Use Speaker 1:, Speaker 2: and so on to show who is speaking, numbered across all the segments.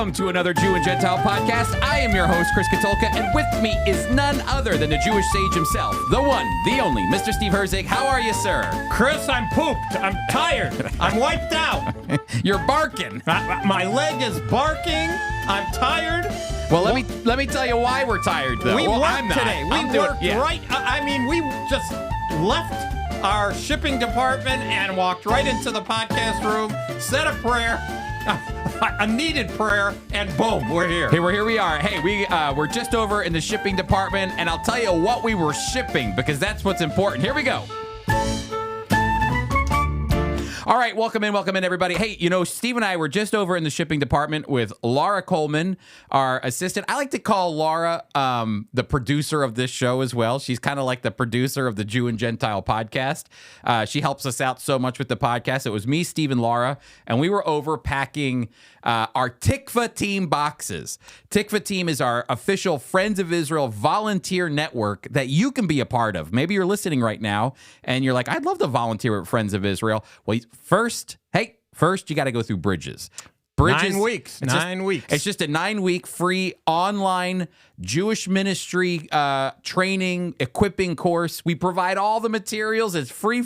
Speaker 1: Welcome to another Jew and Gentile podcast. I am your host, Chris Katulka, and with me is none other than the Jewish sage himself, the one, the only, Mr. Steve Herzig. How are you, sir?
Speaker 2: Chris, I'm pooped. I'm tired. I'm wiped out.
Speaker 1: You're barking.
Speaker 2: My leg is barking. I'm tired.
Speaker 1: Well, let me tell you why we're tired, though.
Speaker 2: We worked
Speaker 1: I'm not.
Speaker 2: today. We worked right. We just left our shipping department and walked right into the podcast room, said a prayer, a needed prayer, and boom, we're here.
Speaker 1: Hey, here we are. Hey, we're just over in the shipping department, and I'll tell you what we were shipping because that's what's important. Here we go. All right, welcome in, everybody. Hey, Steve and I were just over in the shipping department with Laura Coleman, our assistant. I like to call Laura the producer of this show as well. She's kind of like the producer of the Jew and Gentile podcast. She helps us out so much with the podcast. It was me, Steve, and Laura, and we were over packing our Tikva Team boxes. Tikva Team is our official Friends of Israel volunteer network that you can be a part of. Maybe you're listening right now, and you're like, I'd love to volunteer with Friends of Israel. Well, first, you got to go through Bridges.
Speaker 2: 9 weeks.
Speaker 1: It's just a 9-week free online Jewish ministry training, equipping course. We provide all the materials. It's free.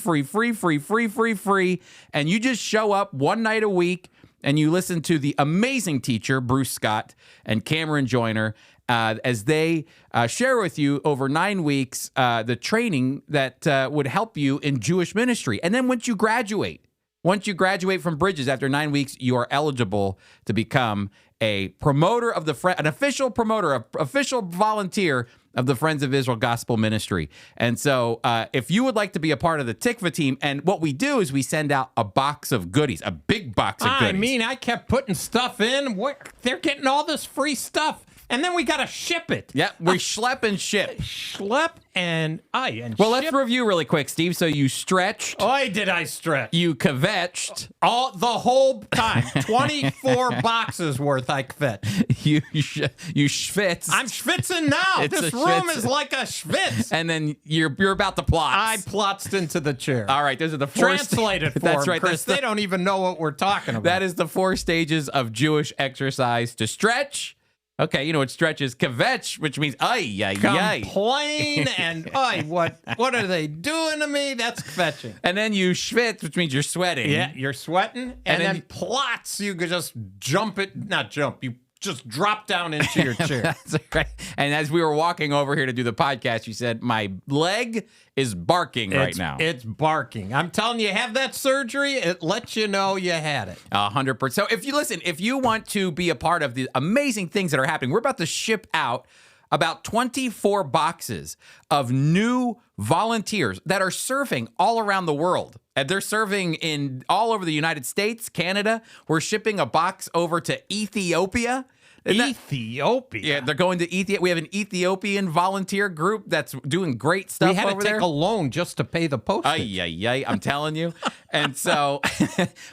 Speaker 1: And you just show up one night a week and you listen to the amazing teacher, Bruce Scott and Cameron Joyner, as they share with you over 9 weeks the training that would help you in Jewish ministry. And then once you graduate from Bridges after 9 weeks, you are eligible to become a promoter of an official promoter, an official volunteer of the Friends of Israel Gospel Ministry. And so if you would like to be a part of the Tikva team, and what we do is we send out a box of goodies, a big box of goodies.
Speaker 2: I kept putting stuff in. They're getting all this free stuff. And then we got to ship it.
Speaker 1: Yeah, we schlep and ship.
Speaker 2: Well,
Speaker 1: let's review really quick, Steve. So you stretched.
Speaker 2: Oy, did I stretch.
Speaker 1: You kvetched.
Speaker 2: The whole time. 24 boxes worth I kvetched.
Speaker 1: You schwitz.
Speaker 2: I'm schwitzing now. This room is like a schwitz.
Speaker 1: And then you're about to plotz.
Speaker 2: I plotzed into the chair.
Speaker 1: All right, those are the four.
Speaker 2: Translate it for
Speaker 1: That's
Speaker 2: them,
Speaker 1: right.
Speaker 2: Chris. They don't even know what we're talking about.
Speaker 1: That is the 4 stages of Jewish exercise to stretch. Okay, you know what stretch is? Kvetch, which means
Speaker 2: complain and what are they doing to me? That's kvetching.
Speaker 1: And then you schwitz, which means you're sweating.
Speaker 2: Yeah, you're sweating. And then plots, you could just you just drop down into your chair.
Speaker 1: That's right. And as we were walking over here to do the podcast, you said, my leg is barking right now.
Speaker 2: It's barking. I'm telling you, have that surgery, it lets you know you had it.
Speaker 1: 100%. So if you want to be a part of the amazing things that are happening, we're about to ship out about 24 boxes of new volunteers that are serving all around the world. And they're serving all over the United States, Canada. We're shipping a box over to Ethiopia.
Speaker 2: Ethiopia?
Speaker 1: Yeah, they're going to Ethiopia. We have an Ethiopian volunteer group that's doing great stuff over there.
Speaker 2: We had to take a loan just to pay the postage.
Speaker 1: I'm telling you. And so,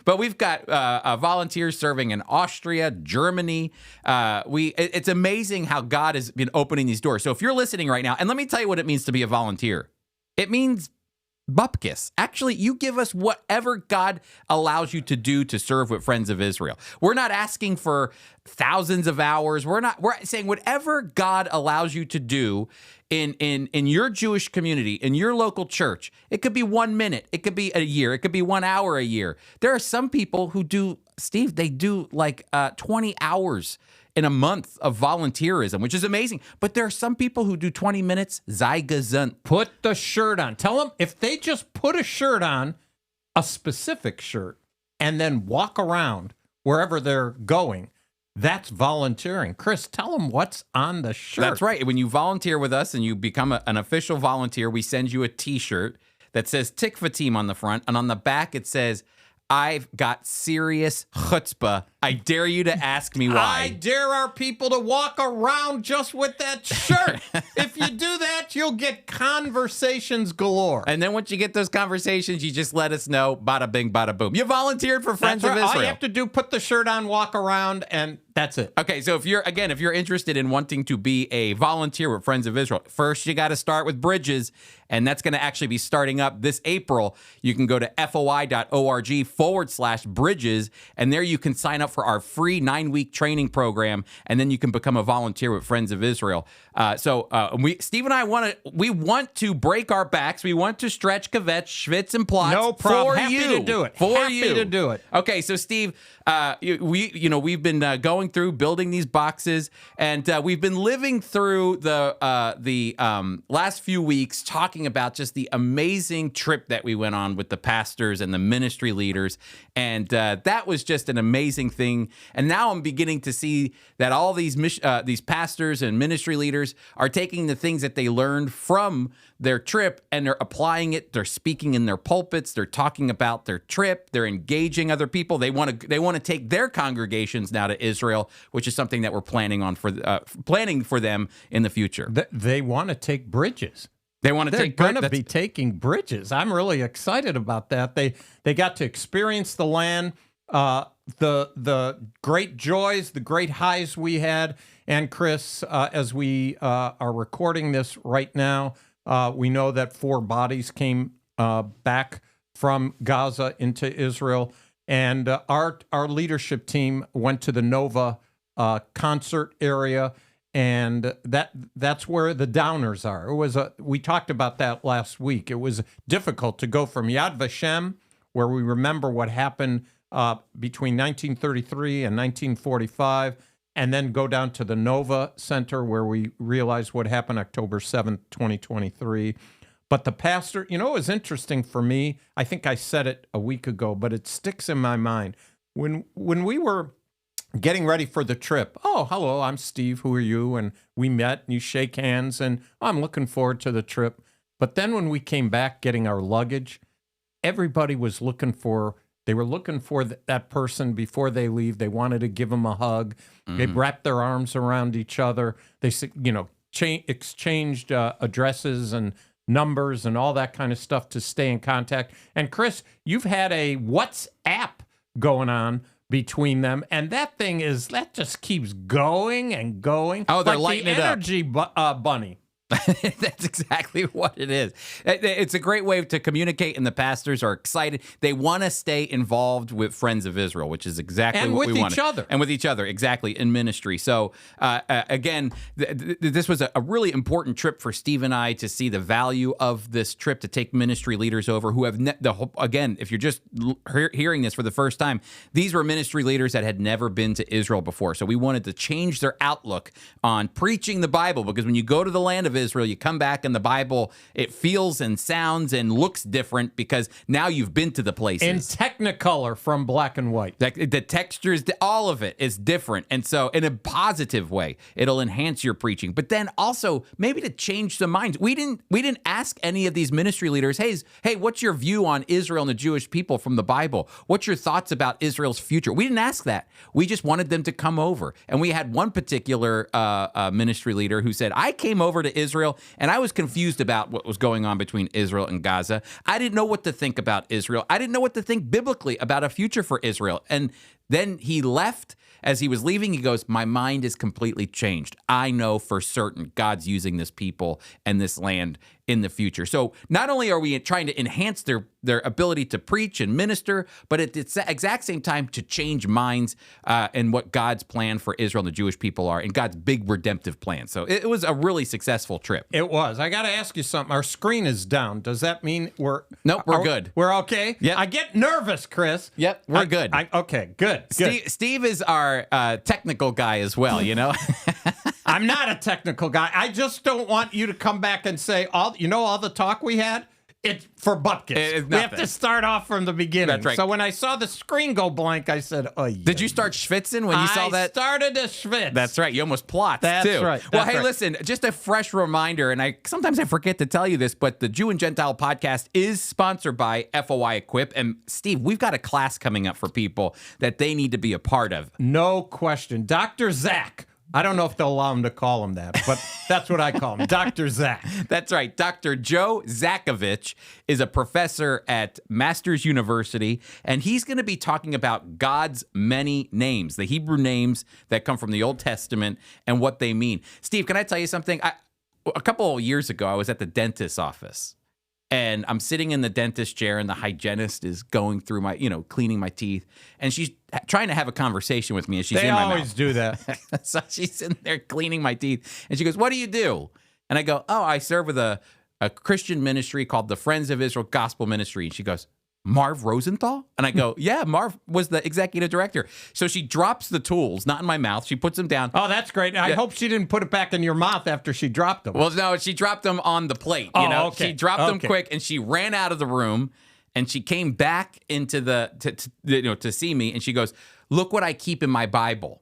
Speaker 1: but we've got volunteers serving in Austria, Germany. It's amazing how God has been opening these doors. So if you're listening right now, and let me tell you what it means to be a volunteer. It means bupkis. Actually, you give us whatever God allows you to do to serve with Friends of Israel. We're not asking for thousands of hours. We're saying whatever God allows you to do in your Jewish community, in your local church. It could be 1 minute. It could be a year. It could be 1 hour a year. There are some people who do, Steve, they do like 20 hours in a month of volunteerism, which is amazing. But there are some people who do 20 minutes, sei gesund.
Speaker 2: Put the shirt on. Tell them if they just put a shirt on, a specific shirt, and then walk around wherever they're going, that's volunteering. Chris, tell them what's on the shirt.
Speaker 1: That's right. When you volunteer with us and you become an official volunteer, we send you a T-shirt that says Tikva Team on the front, and on the back it says, I've got serious chutzpah. I dare you to ask me why.
Speaker 2: I dare our people to walk around just with that shirt. If you do that, you'll get conversations galore.
Speaker 1: And then once you get those conversations, you just let us know, bada bing, bada boom. You volunteered for Friends of Israel.
Speaker 2: All you have to do, put the shirt on, walk around, and That's it.
Speaker 1: Okay, so if you're interested in wanting to be a volunteer with Friends of Israel, first you got to start with Bridges, and that's going to actually be starting up this April. You can go to foi.org/bridges, and there you can sign up for our free 9-week training program, and then you can become a volunteer with Friends of Israel. Steve and I want to break our backs. We want to stretch, kvetch, schwitz, and plotz.
Speaker 2: No problem.
Speaker 1: For
Speaker 2: Happy
Speaker 1: you.
Speaker 2: to do it.
Speaker 1: Happy
Speaker 2: to do it.
Speaker 1: Okay, so Steve, we've been going through building these boxes, and we've been living through the last few weeks talking about just the amazing trip that we went on with the pastors and the ministry leaders, and that was just an amazing thing. And now I'm beginning to see that all these pastors and ministry leaders are taking the things that they learned from their trip and they're applying it. They're speaking in their pulpits. They're talking about their trip. They're engaging other people. They want to take their congregations now to Israel, which is something that we're planning for them in the future.
Speaker 2: They want to take Bridges.
Speaker 1: They're going
Speaker 2: to be taking Bridges. I'm really excited about that. They got to experience the land, the great joys, the great highs we had. And Chris, as we are recording this right now, we know that 4 bodies came back from Gaza into Israel. And our leadership team went to the Nova concert area, and that's where the downers are. We talked about that last week. It was difficult to go from Yad Vashem, where we remember what happened between 1933 and 1945, and then go down to the Nova Center, where we realized what happened October 7th, 2023. But the pastor, it was interesting for me. I think I said it a week ago, but it sticks in my mind. When we were getting ready for the trip, oh, hello, I'm Steve, who are you? And we met, and you shake hands, and I'm looking forward to the trip. But then when we came back getting our luggage, everybody was looking for that person before they leave. They wanted to give them a hug. Mm-hmm. They wrapped their arms around each other. They exchanged addresses and numbers and all that kind of stuff to stay in contact. And Chris, you've had a WhatsApp going on between them, and that just keeps going and going.
Speaker 1: Oh, they're
Speaker 2: like
Speaker 1: lighting
Speaker 2: the
Speaker 1: it up.
Speaker 2: energy bunny.
Speaker 1: That's exactly what it is. It's a great way to communicate, and the pastors are excited. They want to stay involved with Friends of Israel, which is exactly what we want. And with each other, exactly, in ministry. So, again, this was a really important trip for Steve and I to see the value of this trip, to take ministry leaders over who have, again, if you're just hearing this for the first time, these were ministry leaders that had never been to Israel before. So we wanted to change their outlook on preaching the Bible, because when you go to the land of Israel, you come back and the Bible, it feels and sounds and looks different because now you've been to the places.
Speaker 2: In Technicolor from black and white.
Speaker 1: The textures, all of it is different. And so in a positive way, it'll enhance your preaching. But then also maybe to change some minds. We didn't ask any of these ministry leaders, hey, what's your view on Israel and the Jewish people from the Bible? What's your thoughts about Israel's future? We didn't ask that. We just wanted them to come over. And we had one particular ministry leader who said, I came over to Israel and I was confused about what was going on between Israel and Gaza. I didn't know what to think about Israel. I didn't know what to think biblically about a future for Israel. And then he left. As he was leaving, he goes, my mind is completely changed. I know for certain God's using this people and this land in the future. So not only are we trying to enhance their ability to preach and minister, but at the exact same time to change minds and what God's plan for Israel and the Jewish people are, and God's big redemptive plan. So it was a really successful trip.
Speaker 2: It was. I got to ask you something. Our screen is down. Does that mean we're...
Speaker 1: Nope, we're good.
Speaker 2: We're okay?
Speaker 1: Yep.
Speaker 2: I get nervous, Chris.
Speaker 1: Yep, we're good.
Speaker 2: Okay, good.
Speaker 1: Steve is our technical guy as well,
Speaker 2: I'm not a technical guy. I just don't want you to come back and say, all the talk we had, it's for bupkis. We have to start off from the beginning.
Speaker 1: That's right.
Speaker 2: So when I saw the screen go blank, I said, oh, yeah.
Speaker 1: Did you start schwitzing when you saw that?
Speaker 2: I started to schwitz.
Speaker 1: That's right. You almost plotz, too.
Speaker 2: That's right.
Speaker 1: Well, hey, listen, just a fresh reminder, and sometimes I forget to tell you this, but the Jew and Gentile podcast is sponsored by FOI Equip. And Steve, we've got a class coming up for people that they need to be a part of.
Speaker 2: No question. Dr. Zach I don't know if they'll allow him to call him that, but that's what I call him, Dr. Zach.
Speaker 1: That's right. Dr. Joe Zhakevich is a professor at Masters University, and he's going to be talking about God's many names, the Hebrew names that come from the Old Testament and what they mean. Steve, can I tell you something? A couple of years ago, I was at the dentist's office, and I'm sitting in the dentist chair, and the hygienist is going through my, cleaning my teeth, and she's trying to have a conversation with me as she's in my mouth.
Speaker 2: They always do that.
Speaker 1: So she's in there cleaning my teeth, and she goes, "What do you do?" And I go, "Oh, I serve with a Christian ministry called the Friends of Israel Gospel Ministry." And she goes, "Marv Rosenthal?" And I go, "Yeah, Marv was the executive director." So she drops the tools, not in my mouth. She puts them down.
Speaker 2: Oh, that's great. I hope she didn't put it back in your mouth after she dropped them.
Speaker 1: Well, no, she dropped them on the plate.
Speaker 2: Okay.
Speaker 1: She dropped them quick, and she ran out of the room, and she came back into to see me, and she goes, "Look what I keep in my Bible,"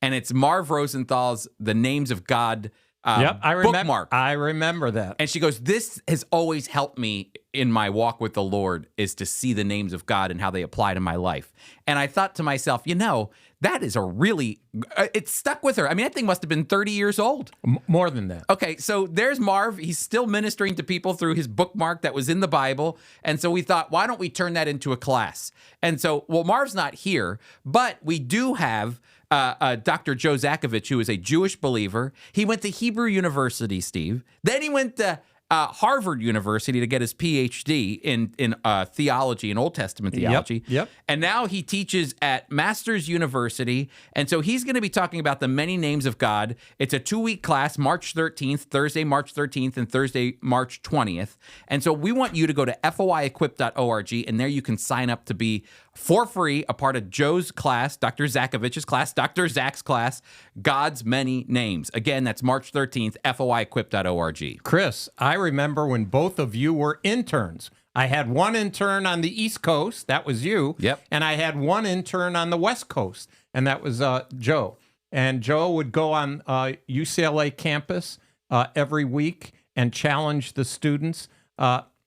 Speaker 1: and it's Marv Rosenthal's "The Names of God." Bookmark.
Speaker 2: I remember that.
Speaker 1: And she goes, "This has always helped me in my walk with the Lord, is to see the names of God and how they apply to my life." And I thought to myself, that is it stuck with her. I mean, that thing must have been 30 years old.
Speaker 2: More than that.
Speaker 1: Okay, so there's Marv. He's still ministering to people through his bookmark that was in the Bible. And so we thought, why don't we turn that into a class? And so, Marv's not here, but we do have Dr. Joe Zhakevich, who is a Jewish believer. He went to Hebrew University, Steve. Then he went to Harvard University to get his PhD in theology and Old Testament theology.
Speaker 2: Yep.
Speaker 1: And now he teaches at Masters University. And so he's going to be talking about the many names of God. It's a 2-week class, March 13th, Thursday, March 13th, and Thursday, March 20th. And so we want you to go to foiequip.org, and there you can sign up to be for free a part of Joe's class, Dr. Zhakevich's class, Dr. Zach's class, God's Many Names. Again, that's March 13th, foiequip.org.
Speaker 2: Chris, I remember when both of you were interns. I had one intern on the East Coast, that was you.
Speaker 1: Yep.
Speaker 2: And I had one intern on the West Coast, and that was Joe. And Joe would go on UCLA campus every week and challenge the students.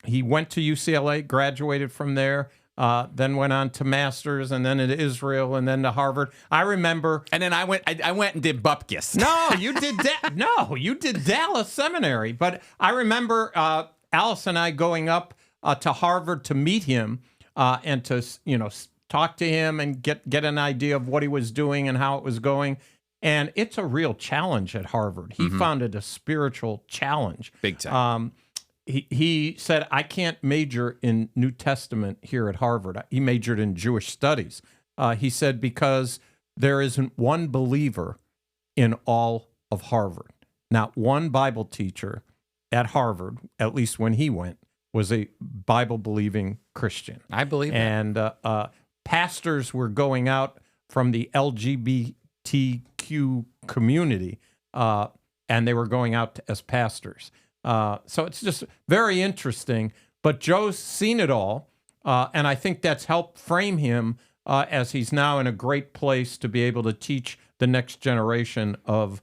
Speaker 2: He went to UCLA, graduated from there, then went on to Masters, and then to Israel, and then to Harvard. I remember.
Speaker 1: And then I went and did Bupkis.
Speaker 2: No, you did you did Dallas Seminary. But I remember Alice and I going up to Harvard to meet him and to talk to him and get an idea of what he was doing and how it was going. And it's a real challenge at Harvard. He found it a spiritual challenge.
Speaker 1: Big time.
Speaker 2: He said, "I can't major in New Testament here at Harvard." He majored in Jewish studies. He said, because there isn't one believer in all of Harvard. Not one Bible teacher at Harvard, at least when he went, was a Bible-believing Christian.
Speaker 1: I believe that.
Speaker 2: And pastors were going out from the LGBTQ community, and they were going out as pastors. So it's just very interesting. But Joe's seen it all, and I think that's helped frame him as he's now in a great place to be able to teach the next generation of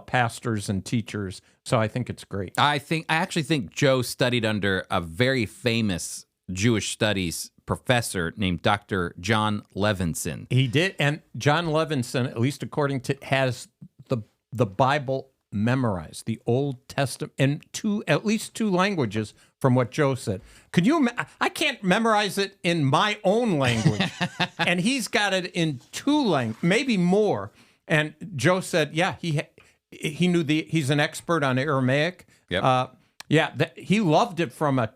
Speaker 2: pastors and teachers. So I think it's great.
Speaker 1: I actually think Joe studied under a very famous Jewish studies professor named Dr. John Levinson.
Speaker 2: He did, and John Levinson, at least according to, has the Bible memorized, the Old Testament, in at least two languages, from what Joe said. Could you? I can't memorize it in my own language, and he's got it in two languages, maybe more. And Joe said, yeah, he knew he's an expert on Aramaic.
Speaker 1: Yep.
Speaker 2: He loved it from a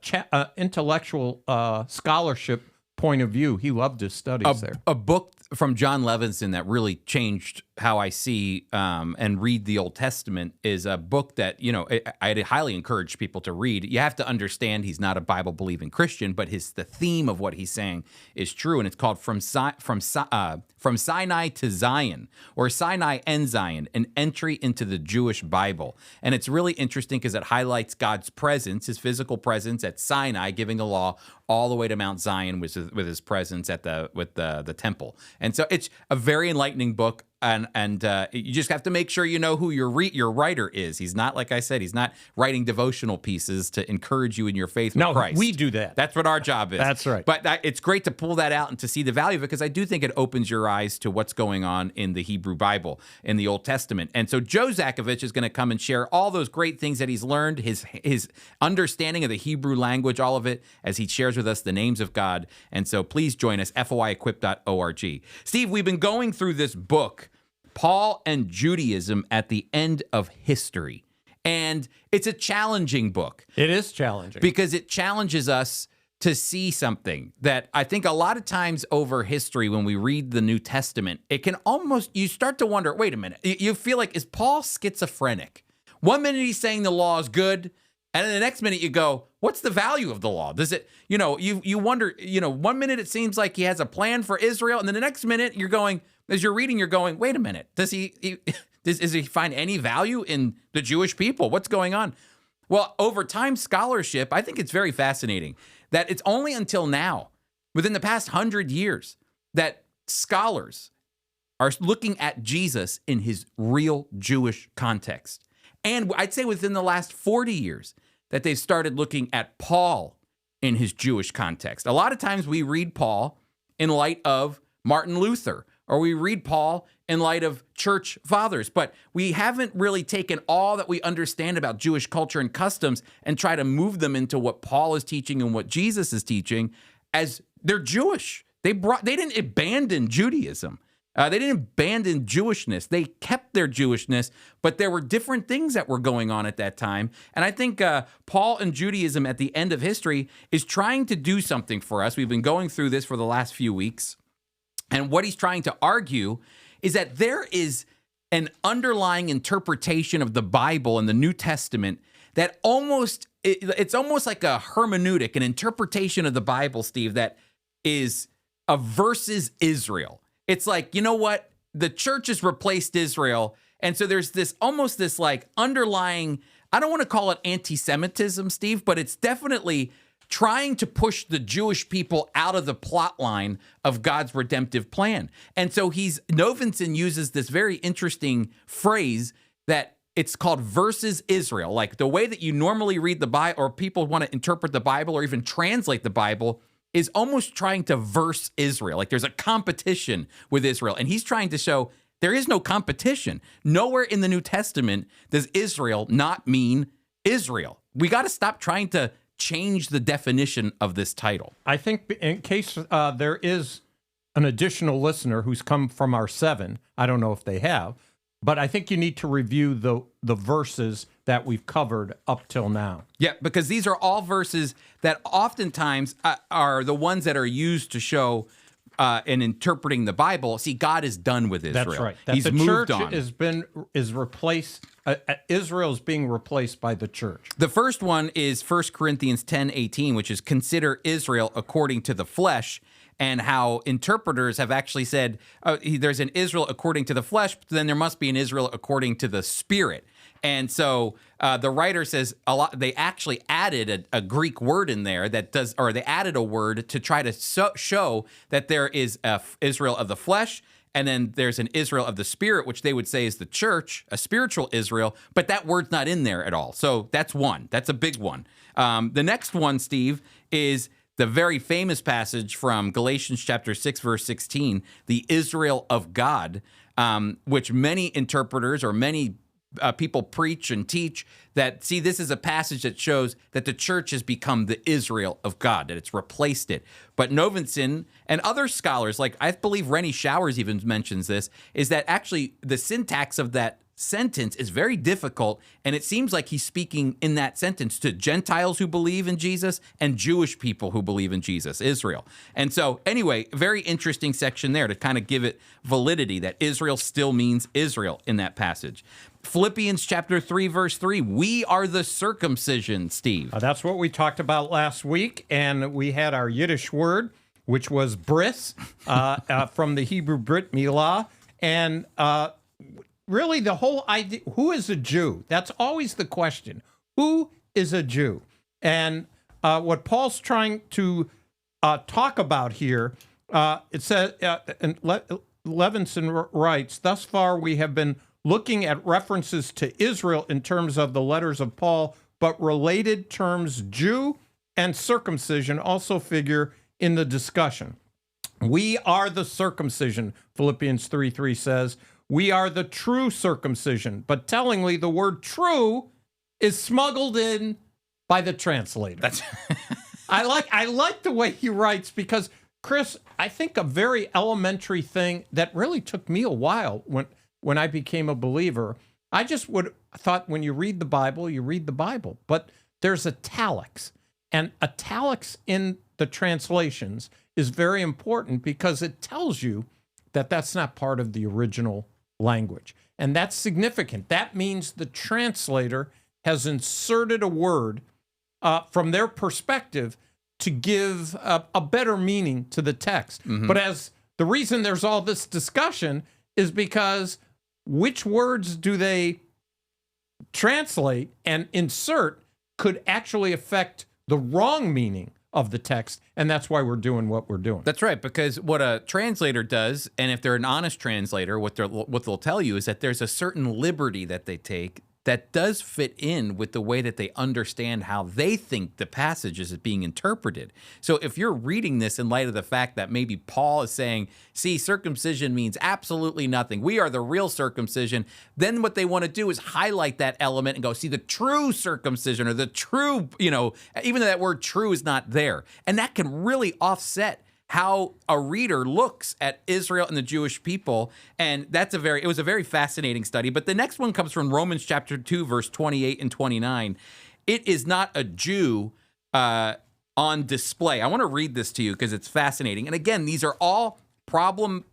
Speaker 2: intellectual scholarship point of view. He loved his studies there.
Speaker 1: A book from John Levinson that really changed how I see and read the Old Testament is a book that, I'd highly encourage people to read. You have to understand he's not a Bible-believing Christian, but the theme of what he's saying is true, and it's called From Sinai to Zion, or Sinai and Zion, an entry into the Jewish Bible. And it's really interesting because it highlights God's presence, his physical presence at Sinai, giving the law, all the way to Mount Zion with his presence with the temple. And so it's a very enlightening book. and you just have to make sure you know who your writer is. He's not, like I said, he's not writing devotional pieces to encourage you in your faith with Christ.
Speaker 2: No, we do that.
Speaker 1: That's what our job is.
Speaker 2: That's right.
Speaker 1: But it's great to pull that out and to see the value of it, because I do think it opens your eyes to what's going on in the Hebrew Bible, in the Old Testament. And so Joe Zhakevich is going to come and share all those great things that he's learned, his understanding of the Hebrew language, all of it, as he shares with us the names of God. And so please join us, foiequip.org. Steve, we've been going through this book, Paul and Judaism at the End of History. And it's a challenging book.
Speaker 2: It is challenging.
Speaker 1: Because it challenges us to see something that I think a lot of times over history, when we read the New Testament, it can almost, you start to wonder, wait a minute, you feel like, is Paul schizophrenic? One minute he's saying the law is good, and then the next minute you go, what's the value of the law? Does it, you wonder, 1 minute it seems like he has a plan for Israel, and then the next minute you're going, as you're reading, you're going, wait a minute, does he find any value in the Jewish people? What's going on? Well, over time scholarship, I think it's very fascinating that it's only until now, within the past 100 years, that scholars are looking at Jesus in his real Jewish context. And I'd say within the last 40 years that they've started looking at Paul in his Jewish context. A lot of times we read Paul in light of Martin Luther, or we read Paul in light of church fathers, but we haven't really taken all that we understand about Jewish culture and customs and try to move them into what Paul is teaching and what Jesus is teaching, as they're Jewish. They didn't abandon Judaism. They didn't abandon Jewishness. They kept their Jewishness, but there were different things that were going on at that time. And I think Paul and Judaism at the End of History is trying to do something for us. We've been going through this for the last few weeks. And what he's trying to argue is that there is an underlying interpretation of the Bible and the New Testament that it's almost like a hermeneutic, an interpretation of the Bible, Steve, that is a versus Israel. It's like, you know what? The church has replaced Israel. And so there's this almost this like underlying, I don't want to call it anti-Semitism, Steve, but it's definitely trying to push the Jewish people out of the plot line of God's redemptive plan. And so Novenson uses this very interesting phrase that it's called versus Israel. Like the way that you normally read the Bible, or people want to interpret the Bible or even translate the Bible, is almost trying to verse Israel. Like there's a competition with Israel. And he's trying to show there is no competition. Nowhere in the New Testament does Israel not mean Israel. We got to stop trying to change the definition of this title.
Speaker 2: I think in case there is an additional listener who's come from our 7, I don't know if they have, but I think you need to review the verses that we've covered up till now.
Speaker 1: Yeah, because these are all verses that oftentimes are the ones that are used to show in interpreting the Bible. See, God is done with Israel.
Speaker 2: That's right.
Speaker 1: He's
Speaker 2: the
Speaker 1: moved
Speaker 2: church
Speaker 1: on.
Speaker 2: is replaced. Israel is being replaced by the church.
Speaker 1: The first one is 1 Corinthians 10:18, which is consider Israel according to the flesh, and how interpreters have actually said there's an Israel according to the flesh, but then there must be an Israel according to the spirit. And so the writer says they actually added a Greek word in there they added a word to try to show that there is a Israel of the flesh, and then there's an Israel of the spirit, which they would say is the church, a spiritual Israel, but that word's not in there at all. So that's one. That's a big one. The next one, Steve, is the very famous passage from Galatians chapter 6, verse 16, the Israel of God, which many interpreters or many people preach and teach that, see, this is a passage that shows that the church has become the Israel of God, that it's replaced it. But Novenson and other scholars, like I believe Rennie Showers even mentions this, is that actually the syntax of that sentence is very difficult, and it seems like he's speaking in that sentence to Gentiles who believe in Jesus and Jewish people who believe in Jesus, Israel. And so anyway, very interesting section there to kind of give it validity that Israel still means Israel in that passage. Philippians chapter 3, verse 3, we are the circumcision, Steve.
Speaker 2: That's what we talked about last week, and we had our Yiddish word, which was bris, from the Hebrew Brit Milah, and really the whole idea, who is a Jew? That's always the question. Who is a Jew? And what Paul's trying to talk about here, it says, and Levinson writes, thus far we have been looking at references to Israel in terms of the letters of Paul, but related terms Jew and circumcision also figure in the discussion. We are the circumcision, Philippians 3:3 says. We are the true circumcision. But tellingly, the word true is smuggled in by the translator.
Speaker 1: That's
Speaker 2: I like the way he writes because, Chris, I think a very elementary thing that really took me a while when I became a believer, I just thought when you read the Bible, you read the Bible. But there's italics. And italics in the translations is very important because it tells you that that's not part of the original language. And that's significant. That means the translator has inserted a word from their perspective to give a better meaning to the text. Mm-hmm. But as the reason there's all this discussion is because which words do they translate and insert could actually affect the wrong meaning of the text, and that's why we're doing what we're doing.
Speaker 1: That's right, because what a translator does, and if they're an honest translator, what they'll tell you is that there's a certain liberty that they take that does fit in with the way that they understand how they think the passage is being interpreted. So if you're reading this in light of the fact that maybe Paul is saying, see, circumcision means absolutely nothing. We are the real circumcision. Then what they want to do is highlight that element and go, see, the true circumcision or the true, even though that word true is not there. And that can really offset how a reader looks at Israel and the Jewish people. And it was a very fascinating study. But the next one comes from Romans chapter 2, verse 28 and 29. It is not a Jew on display. I want to read this to you because it's fascinating. And again, these are all problem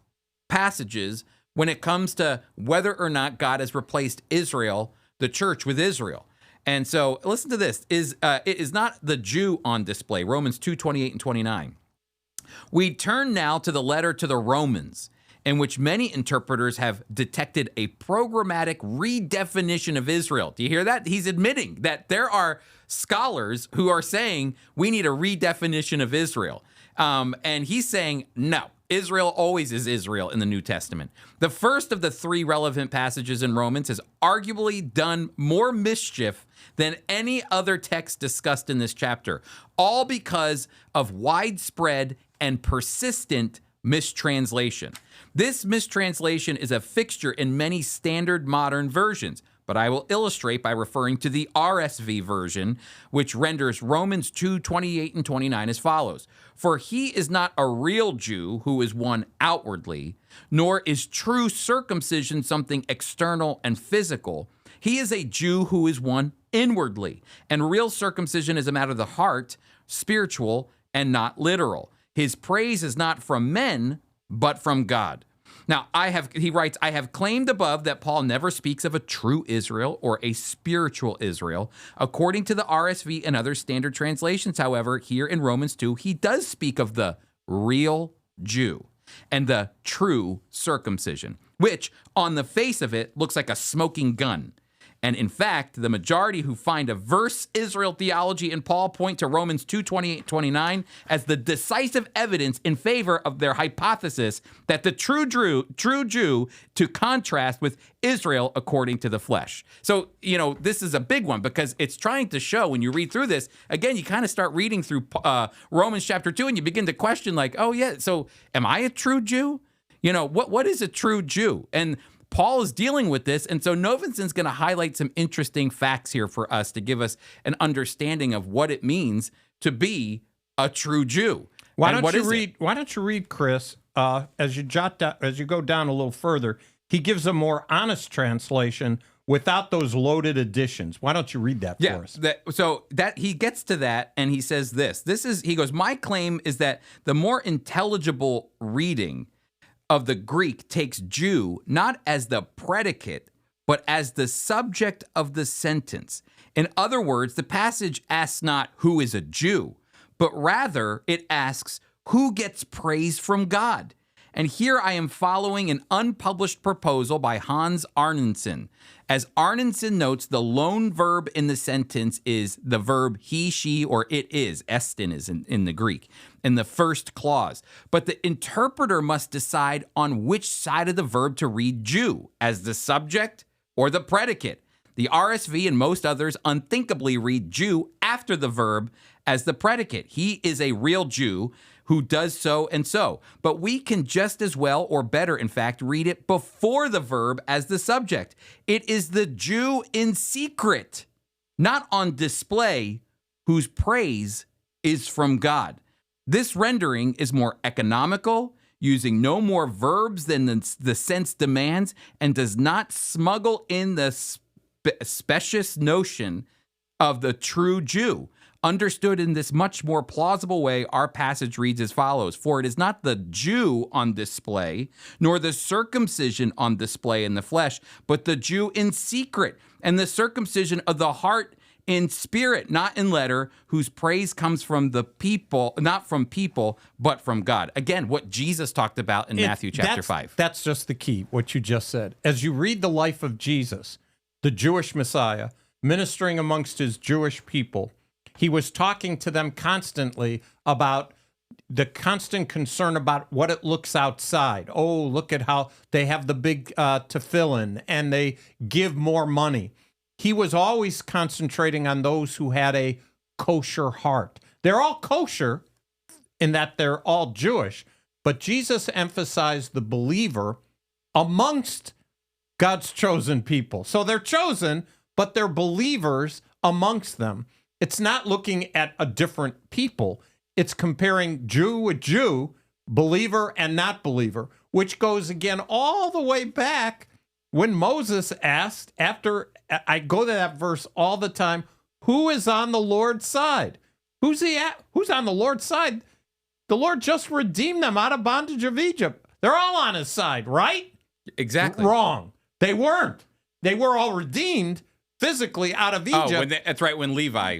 Speaker 1: passages when it comes to whether or not God has replaced Israel, the church, with Israel. And so listen to this. It is not the Jew on display. Romans 2, 28 and 29. We turn now to the letter to the Romans, in which many interpreters have detected a programmatic redefinition of Israel. Do you hear that? He's admitting that there are scholars who are saying we need a redefinition of Israel. And he's saying, no, Israel always is Israel in the New Testament. The first of the three relevant passages in Romans has arguably done more mischief than any other text discussed in this chapter, all because of widespread and persistent mistranslation. This mistranslation is a fixture in many standard modern versions, but I will illustrate by referring to the RSV version, which renders Romans 2, 28 and 29 as follows. For he is not a real Jew who is one outwardly, nor is true circumcision something external and physical. He is a Jew who is one inwardly, and real circumcision is a matter of the heart, spiritual and not literal. His praise is not from men, but from God. Now, he writes, I have claimed above that Paul never speaks of a true Israel or a spiritual Israel. According to the RSV and other standard translations, however, here in Romans 2, he does speak of the real Jew and the true circumcision, which on the face of it looks like a smoking gun. And in fact, the majority who find a verse Israel theology in Paul point to Romans 2, 28, 29 as the decisive evidence in favor of their hypothesis that the true Jew to contrast with Israel according to the flesh. So, this is a big one because it's trying to show when you read through this, again, you kind of start reading through Romans chapter 2 and you begin to question like, oh yeah, so am I a true Jew? What is a true Jew? And Paul is dealing with this, and so Novinson's going to highlight some interesting facts here for us to give us an understanding of what it means to be a true Jew.
Speaker 2: Why don't you read, Chris, as you go down a little further, he gives a more honest translation without those loaded additions. Why don't you read that for us?
Speaker 1: So he gets to that, and he says this. He goes, my claim is that the more intelligible reading of the Greek takes Jew not as the predicate, but as the subject of the sentence. In other words, the passage asks not who is a Jew, but rather it asks who gets praise from God. And here I am following an unpublished proposal by Hans Arneson. As Arneson notes, the lone verb in the sentence is the verb he, she, or it is. Estin is in the Greek, in the first clause. But the interpreter must decide on which side of the verb to read Jew, as the subject or the predicate. The RSV and most others unthinkably read Jew after the verb as the predicate. He is a real Jew who does so and so. But we can just as well, or better, in fact, read it before the verb as the subject. It is the Jew in secret, not on display, whose praise is from God. This rendering is more economical, using no more verbs than the sense demands, and does not smuggle in the specious notion of the true Jew. Understood in this much more plausible way, our passage reads as follows: For it is not the Jew on display, nor the circumcision on display in the flesh, but the Jew in secret, and the circumcision of the heart in spirit, not in letter, whose praise comes from the people, not from people, but from God. Again, what Jesus talked about in Matthew chapter 5.
Speaker 2: That's just the key, what you just said. As you read the life of Jesus, the Jewish Messiah, ministering amongst his Jewish people, he was talking to them constantly about the constant concern about what it looks outside. Oh, look at how they have the big tefillin and they give more money. He was always concentrating on those who had a kosher heart. They're all kosher in that they're all Jewish, but Jesus emphasized the believer amongst God's chosen people. So they're chosen, but they're believers amongst them. It's not looking at a different people. It's comparing Jew with Jew, believer and not believer, which goes again all the way back when Moses asked, after I go to that verse all the time, who is on the Lord's side? Who's he at? Who's on the Lord's side? The Lord just redeemed them out of bondage of Egypt. They're all on his side, right?
Speaker 1: Exactly.
Speaker 2: Wrong. They weren't. They were all redeemed physically out of Egypt.
Speaker 1: That's right, when Levi.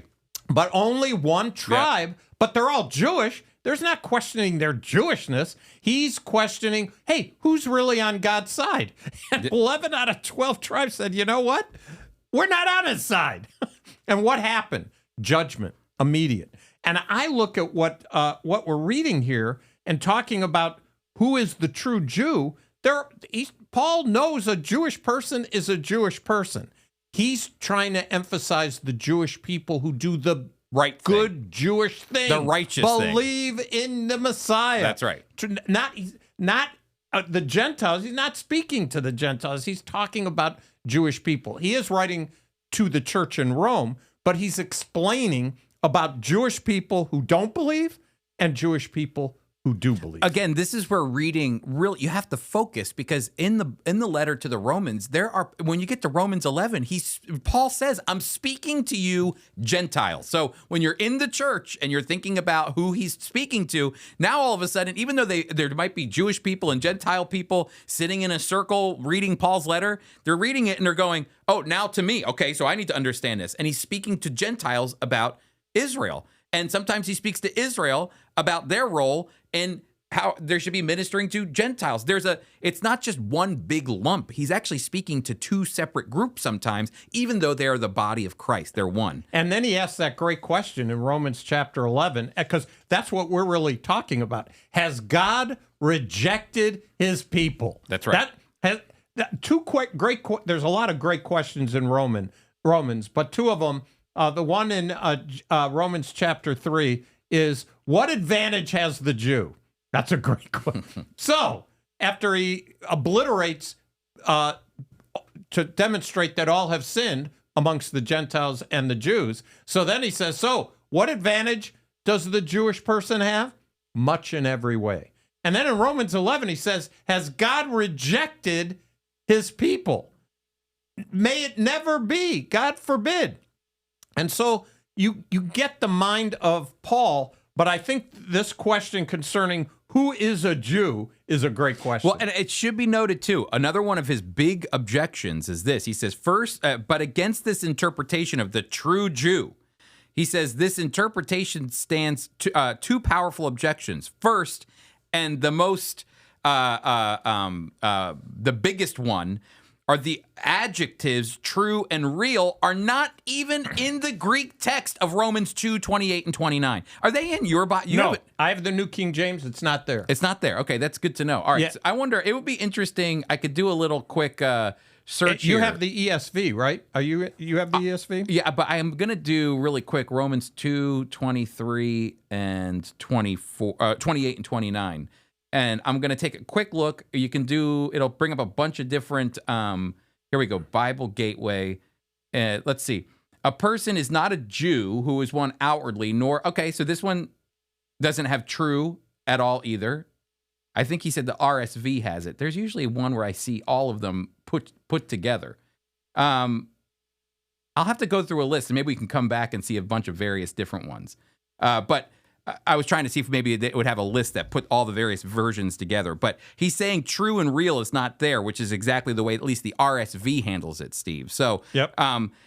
Speaker 2: But only one tribe, but they're all Jewish. There's not questioning their Jewishness. He's questioning, hey, who's really on God's side? And 11 out of 12 tribes said, you know what? We're not on his side. And what happened? Judgment, immediate. And I look at what we're reading here and talking about who is the true Jew. Paul knows a Jewish person is a Jewish person. He's trying to emphasize the Jewish people who do the
Speaker 1: right
Speaker 2: good Jewish thing.
Speaker 1: The righteous
Speaker 2: Believe in the Messiah.
Speaker 1: That's right.
Speaker 2: Not the Gentiles. He's not speaking to the Gentiles. He's talking about Jewish people. He is writing to the church in Rome, but he's explaining about Jewish people who don't believe and Jewish people who do believe.
Speaker 1: Again, this is where reading really, you have to focus, because in the letter to the Romans, when you get to Romans 11, Paul says, I'm speaking to you Gentiles. So when you're in the church and you're thinking about who he's speaking to, now all of a sudden, even though there might be Jewish people and Gentile people sitting in a circle reading Paul's letter, they're reading it and they're going, oh, now to me. Okay, so I need to understand this. And he's speaking to Gentiles about Israel. And sometimes he speaks to Israel about their role and how there should be ministering to Gentiles. It's not just one big lump. He's actually speaking to two separate groups sometimes, even though they are the body of Christ. They're one.
Speaker 2: And then he asks that great question in Romans chapter 11, because that's what we're really talking about. Has God rejected his people?
Speaker 1: That's right.
Speaker 2: There's a lot of great questions in Romans, but two of them, the one in Romans chapter 3 is, what advantage has the Jew? That's a great question. So after he obliterates to demonstrate that all have sinned amongst the Gentiles and the Jews, so then he says, so what advantage does the Jewish person have? Much in every way. And then in Romans 11, he says, has God rejected his people? May it never be. God forbid. And so you get the mind of Paul, but I think this question concerning who is a Jew is a great question.
Speaker 1: Well, and it should be noted, too, another one of his big objections is this. He says, first, but against this interpretation of the true Jew, he says this interpretation stands two powerful objections. First, and the most the biggest one are the adjectives true and real are not even in the Greek text of Romans 2:28 and 29. Are they in your Bible?
Speaker 2: No, I have the New King James. It's not there.
Speaker 1: It's not there. Okay, that's good to know. All right,
Speaker 2: Yeah.
Speaker 1: so I wonder, it would be interesting. I could do a little quick search
Speaker 2: You
Speaker 1: here.
Speaker 2: have the ESV, right? You have the ESV?
Speaker 1: Yeah, but I am going to do really quick Romans 2:23 and 24, 28 and 29. And I'm going to take a quick look. You can do, it'll bring up a bunch of different, here we go, Bible Gateway. Let's see. A person is not a Jew who is one outwardly, nor, okay, so this one doesn't have true at all either. I think he said the RSV has it. There's usually one where I see all of them put together. I'll have to go through a list, and maybe we can come back and see a bunch of various different ones. But I was trying to see if maybe they would have a list that put all the various versions together. But he's saying true and real is not there, which is exactly the way at least the RSV handles it, Steve. So
Speaker 2: Yep.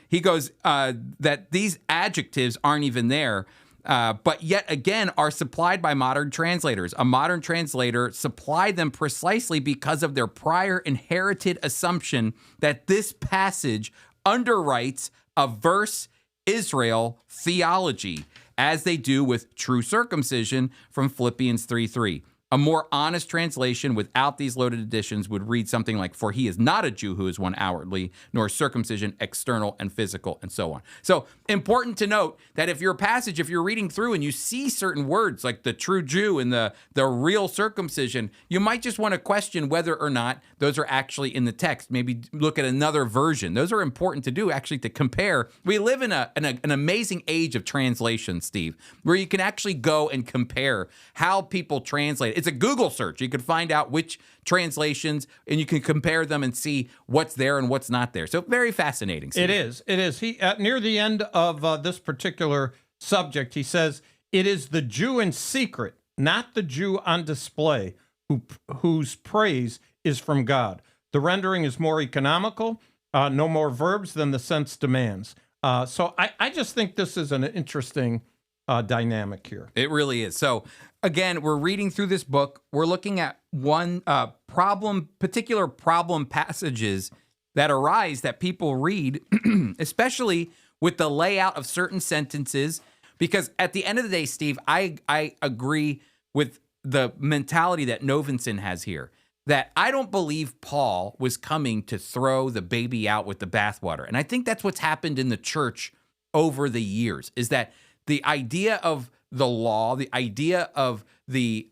Speaker 1: He goes that these adjectives aren't even there. But yet again are supplied by modern translators. A modern translator supplied them precisely because of their prior inherited assumption that this passage underwrites a verse Israel theology, as they do with true circumcision from Philippians 3:3. A more honest translation without these loaded additions would read something like, for he is not a Jew who is one outwardly, nor circumcision external and physical, and so on. So important to note that if your passage, if you're reading through and you see certain words like the true Jew and the real circumcision, you might just want to question whether or not those are actually in the text. Maybe look at another version. Those are important to do, actually, to compare. We live in an amazing age of translation, Steve, where you can actually go and compare how people translate. It's a Google search. You can find out which translations, and you can compare them and see what's there and what's not there. So very fascinating, Steve.
Speaker 2: It is. It is. He near the end of this particular subject, he says, "It is the Jew in secret, not the Jew on display, whose praise is from God." The rendering is more economical, no more verbs than the sense demands. So I just think this is an interesting dynamic here.
Speaker 1: It really is. So again, we're reading through this book. We're looking at one particular problem passages that arise that people read, especially with the layout of certain sentences. Because at the end of the day, Steve, I agree with the mentality that Novenson has here, that I don't believe Paul was coming to throw the baby out with the bathwater. And I think that's what's happened in the church over the years, is that the idea of the law, the idea of the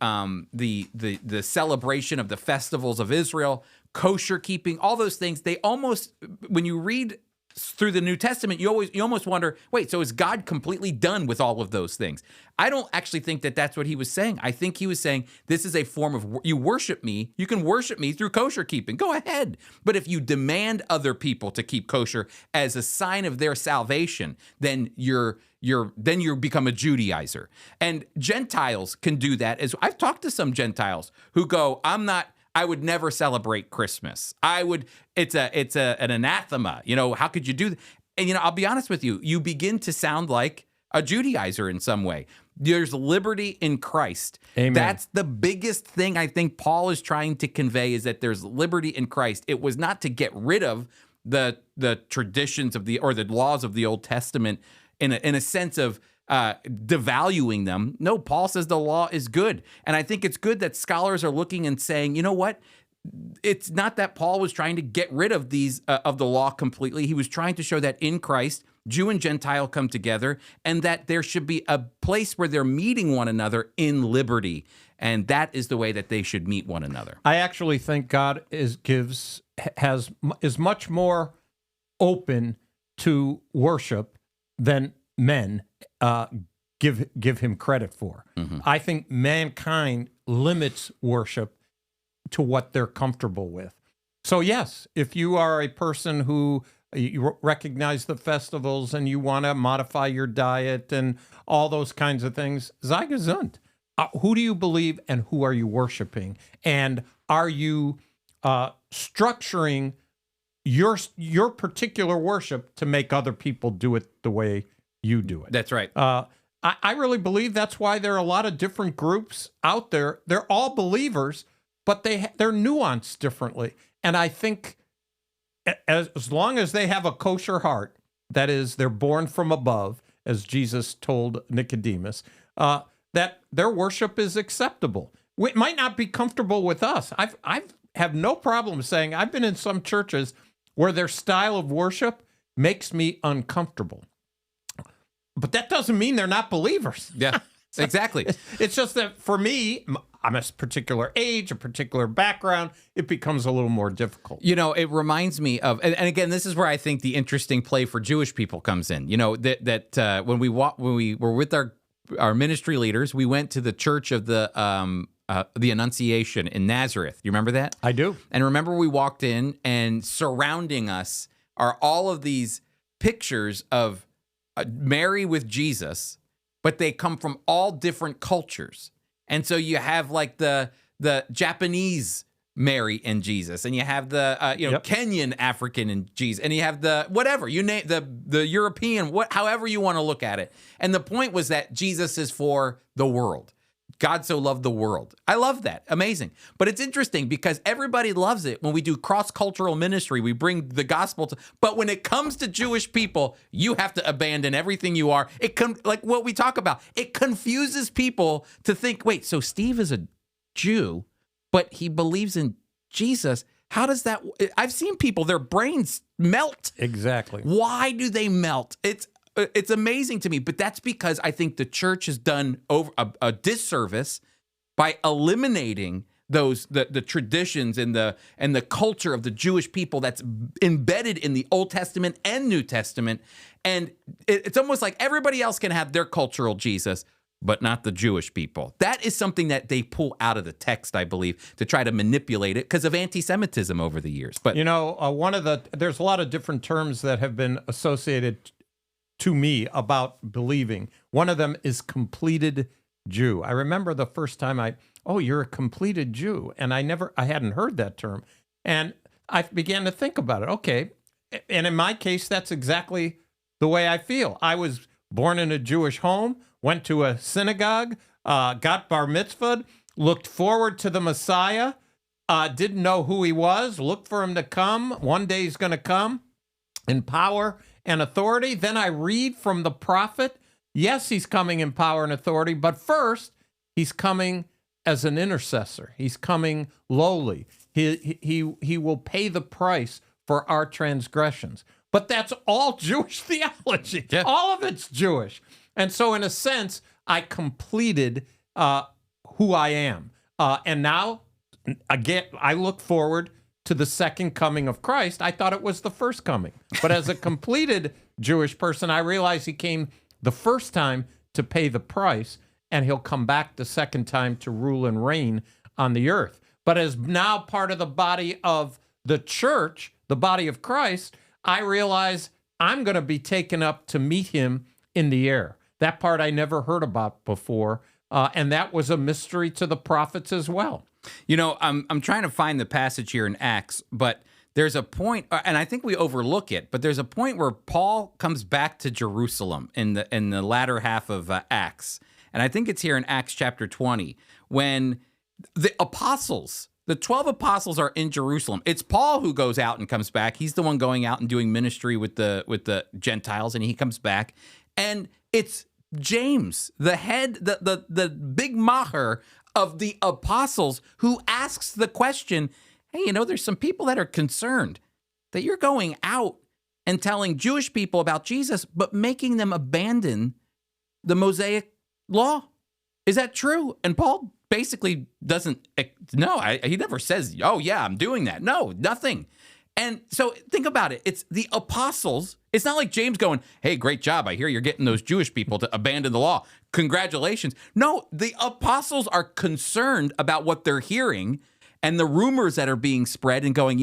Speaker 1: celebration of the festivals of Israel, kosher keeping, all those things, they almost, when you read through the New Testament, you almost wonder, wait, so is God completely done with all of those things? I don't actually think that that's what he was saying. I think he was saying this is a form of, you worship me, you can worship me through kosher keeping. Go ahead. But if you demand other people to keep kosher as a sign of their salvation, then you become a Judaizer. And Gentiles can do that. As I've talked to some Gentiles who go, I would never celebrate Christmas. It's an anathema. How could you do that? And, I'll be honest with you, you begin to sound like a Judaizer in some way. There's liberty in Christ.
Speaker 2: Amen.
Speaker 1: That's the biggest thing I think Paul is trying to convey, is that there's liberty in Christ. It was not to get rid of the traditions of the laws of the Old Testament in a sense of devaluing them. No, Paul says the law is good. And I think it's good that scholars are looking and saying, you know what? It's not that Paul was trying to get rid of these of the law completely. He was trying to show that in Christ, Jew and Gentile come together, and that there should be a place where they're meeting one another in liberty. And that is the way that they should meet one another.
Speaker 2: I actually think God is much more open to worship than men give him credit for. Mm-hmm. I think mankind limits worship to what they're comfortable with. So yes, if you are a person who you recognize the festivals and you want to modify your diet and all those kinds of things, sei gesund. Who do you believe and who are you worshiping? And are you structuring your particular worship to make other people do it the way you do it?
Speaker 1: That's right.
Speaker 2: I really believe that's why there are a lot of different groups out there. They're all believers, but they're nuanced differently. And I think as long as they have a kosher heart, that is, they're born from above, as Jesus told Nicodemus, that their worship is acceptable. It might not be comfortable with us. I have no problem saying I've been in some churches where their style of worship makes me uncomfortable. But that doesn't mean they're not believers.
Speaker 1: Yeah, exactly.
Speaker 2: It's just that for me, I'm a particular age, a particular background, it becomes a little more difficult.
Speaker 1: You know, it reminds me of, and again, this is where I think the interesting play for Jewish people comes in. You know, that when we were with our ministry leaders, we went to the church of the Annunciation in Nazareth. You remember that?
Speaker 2: I do.
Speaker 1: And remember we walked in, and surrounding us are all of these pictures of Mary with Jesus, but they come from all different cultures. And so you have like the Japanese Mary and Jesus, and you have the Kenyan African and Jesus, and you have the whatever you name the European, however you want to look at it. And the point was that Jesus is for the world. God so loved the world. I love that. Amazing. But it's interesting because everybody loves it when we do cross-cultural ministry. We bring the gospel to, but when it comes to Jewish people, you have to abandon everything you are. Like what we talk about, it confuses people to think, wait, so Steve is a Jew, but he believes in Jesus. How does that? I've seen people, their brains melt.
Speaker 2: Exactly.
Speaker 1: Why do they melt? It's amazing to me, but that's because I think the church has done a disservice by eliminating the traditions and the culture of the Jewish people that's embedded in the Old Testament and New Testament. And it's almost like everybody else can have their cultural Jesus, but not the Jewish people. That is something that they pull out of the text, I believe, to try to manipulate it because of anti-Semitism over the years. But
Speaker 2: there's a lot of different terms that have been associated to me about believing. One of them is completed Jew. I remember the first time you're a completed Jew. And I hadn't heard that term. And I began to think about it. Okay. And in my case, that's exactly the way I feel. I was born in a Jewish home, went to a synagogue, got bar mitzvahed, looked forward to the Messiah, didn't know who he was, looked for him to come. One day he's going to come in power and authority. Then I read from the prophet. Yes, he's coming in power and authority, but first, he's coming as an intercessor. He's coming lowly. He will pay the price for our transgressions. But that's all Jewish theology.
Speaker 1: Yeah.
Speaker 2: All of it's Jewish. And so in a sense, I completed who I am. And now, again, I look forward to the second coming of Christ. I thought it was the first coming. But as a completed Jewish person, I realize he came the first time to pay the price, and he'll come back the second time to rule and reign on the earth. But as now part of the body of the church, the body of Christ, I realize I'm going to be taken up to meet him in the air. That part I never heard about before, and that was a mystery to the prophets as well.
Speaker 1: You know, I'm trying to find the passage here in Acts, but there's a point, and I think we overlook it, but there's a point where Paul comes back to Jerusalem in the latter half of Acts. And I think it's here in Acts chapter 20, when the apostles, the 12 apostles are in Jerusalem. It's Paul who goes out and comes back. He's the one going out and doing ministry with the Gentiles, and he comes back. And it's James, the head, the big maher of the apostles, who asks the question, hey, there's some people that are concerned that you're going out and telling Jewish people about Jesus, but making them abandon the Mosaic law. Is that true? And Paul basically doesn't, he never says, oh yeah, I'm doing that. No, nothing. And so think about it. It's the apostles. It's not like James going, hey, great job. I hear you're getting those Jewish people to abandon the law. Congratulations. No, the apostles are concerned about what they're hearing and the rumors that are being spread and going,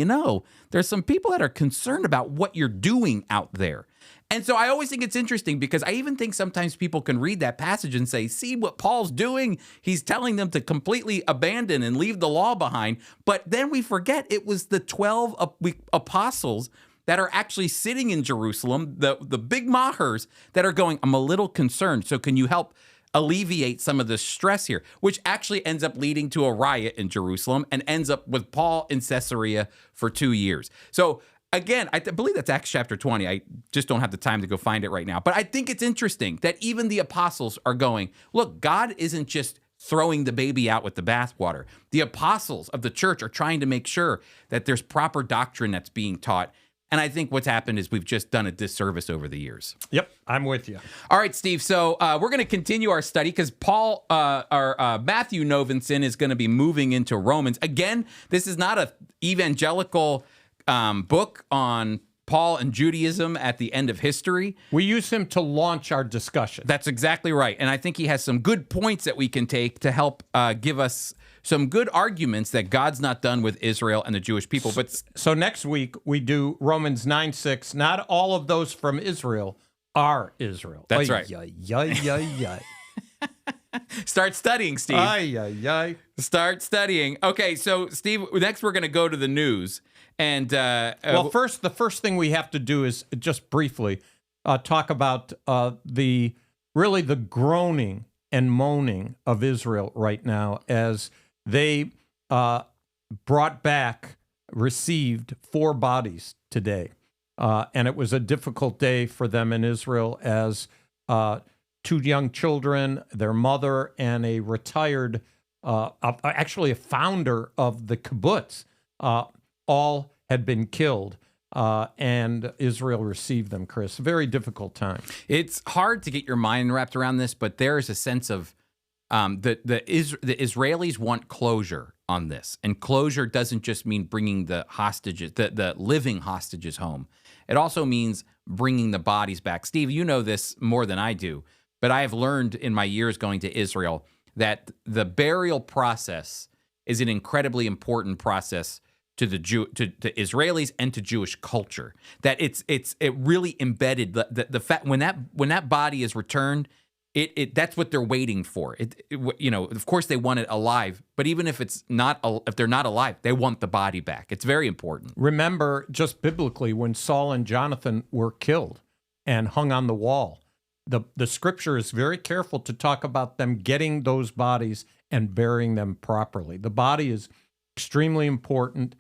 Speaker 1: there's some people that are concerned about what you're doing out there. And so I always think it's interesting because I even think sometimes people can read that passage and say, see what Paul's doing? He's telling them to completely abandon and leave the law behind. But then we forget it was the 12 apostles that are actually sitting in Jerusalem, the big mahers that are going, I'm a little concerned. So can you help alleviate some of the stress here, which actually ends up leading to a riot in Jerusalem and ends up with Paul in Caesarea for 2 years. So again, I believe that's Acts chapter 20. I just don't have the time to go find it right now. But I think it's interesting that even the apostles are going, look, God isn't just throwing the baby out with the bathwater. The apostles of the church are trying to make sure that there's proper doctrine that's being taught. And I think what's happened is we've just done a disservice over the years.
Speaker 2: Yep, I'm with you.
Speaker 1: All right, Steve. So we're going to continue our study because Matthew Novenson is going to be moving into Romans. Again, this is not a evangelical book on Paul and Judaism at the end of history.
Speaker 2: We use him to launch our discussion.
Speaker 1: That's exactly right. And I think he has some good points that we can take to help give us some good arguments that God's not done with Israel and the Jewish people. But
Speaker 2: so next week we do Romans 9:6. Not all of those from Israel are Israel.
Speaker 1: That's right. Start studying, Steve. Start studying. Okay, so Steve, next we're going to go to the news. And
Speaker 2: well, the first thing we have to do is just briefly talk about the groaning and moaning of Israel right now as they received 4 bodies today. And it was a difficult day for them in Israel as 2 young children, their mother, and a retired, actually a founder of the kibbutz, all had been killed. And Israel received them, Chris. Very difficult time.
Speaker 1: It's hard to get your mind wrapped around this, but there is a sense of the Israelis want closure on this. And closure doesn't just mean bringing the hostages, the living hostages home. It also means bringing the bodies back. Steve, you know this more than I do, but I have learned in my years going to Israel that the burial process is an incredibly important process to the to Israelis and to Jewish culture. That it really embedded the fact when that body is returned, that's what they're waiting for. Of course they want it alive, but even if they're not alive, they want the body back. It's very important.
Speaker 2: Remember, just biblically, when Saul and Jonathan were killed and hung on the wall, the scripture is very careful to talk about them getting those bodies and burying them properly. The body is extremely important.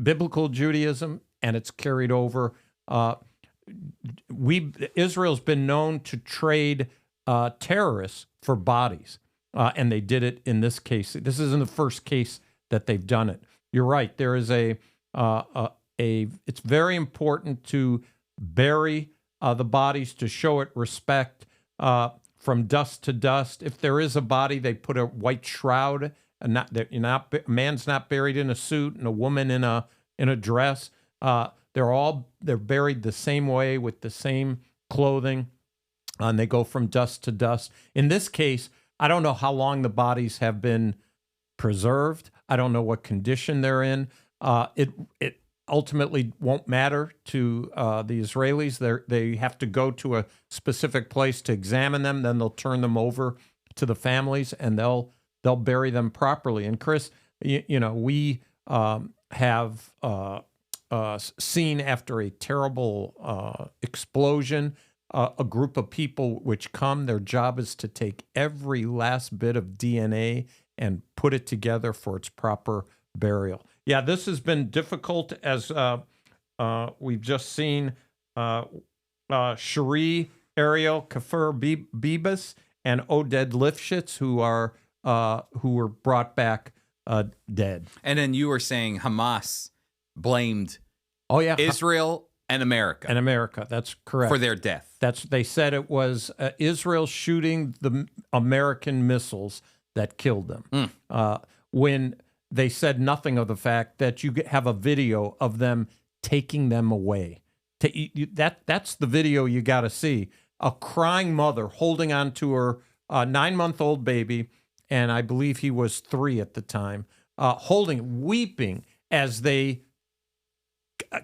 Speaker 2: Biblical Judaism, and it's carried over. Israel's been known to trade terrorists for bodies, and they did it in this case. This isn't the first case that they've done it. You're right. There is it's very important to bury the bodies to show it respect from dust to dust. If there is a body, they put a white shroud. A man's not buried in a suit, and a woman in a dress. They're buried the same way with the same clothing, and they go from dust to dust. In this case, I don't know how long the bodies have been preserved. I don't know what condition they're in. It ultimately won't matter to the Israelis. They have to go to a specific place to examine them. Then they'll turn them over to the families, and they'll bury them properly. And Chris, we have seen after a terrible explosion, a group of people which come, their job is to take every last bit of DNA and put it together for its proper burial. Yeah, this has been difficult as we've just seen Cherie Ariel Kafir Bibas and Oded Lifshitz, who were brought back dead.
Speaker 1: And then you were saying Hamas blamed
Speaker 2: Israel
Speaker 1: and America.
Speaker 2: And America, that's correct.
Speaker 1: For their death.
Speaker 2: They said it was Israel shooting the American missiles that killed them. When they said nothing of the fact that you have a video of them taking them away. That's the video you got to see. A crying mother holding on to her 9-month-old baby, and I believe he was 3 at the time, weeping as they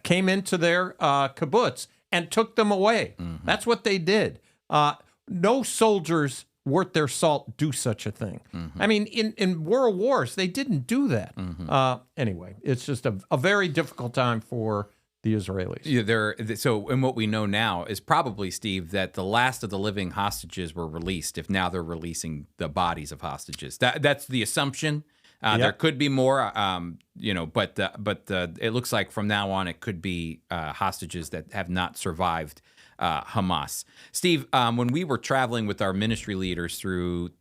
Speaker 2: came into their kibbutz and took them away. Mm-hmm. That's what they did. No soldiers worth their salt do such a thing. Mm-hmm. I mean, in world wars, they didn't do that. Mm-hmm. Anyway, it's just a very difficult time for the Israelis.
Speaker 1: Yeah, so, and what we know now is probably, Steve, that the last of the living hostages were released. If now they're releasing the bodies of hostages, that's the assumption. There could be more, but it looks like from now on it could be hostages that have not survived Hamas. Steve, when we were traveling with our ministry leaders through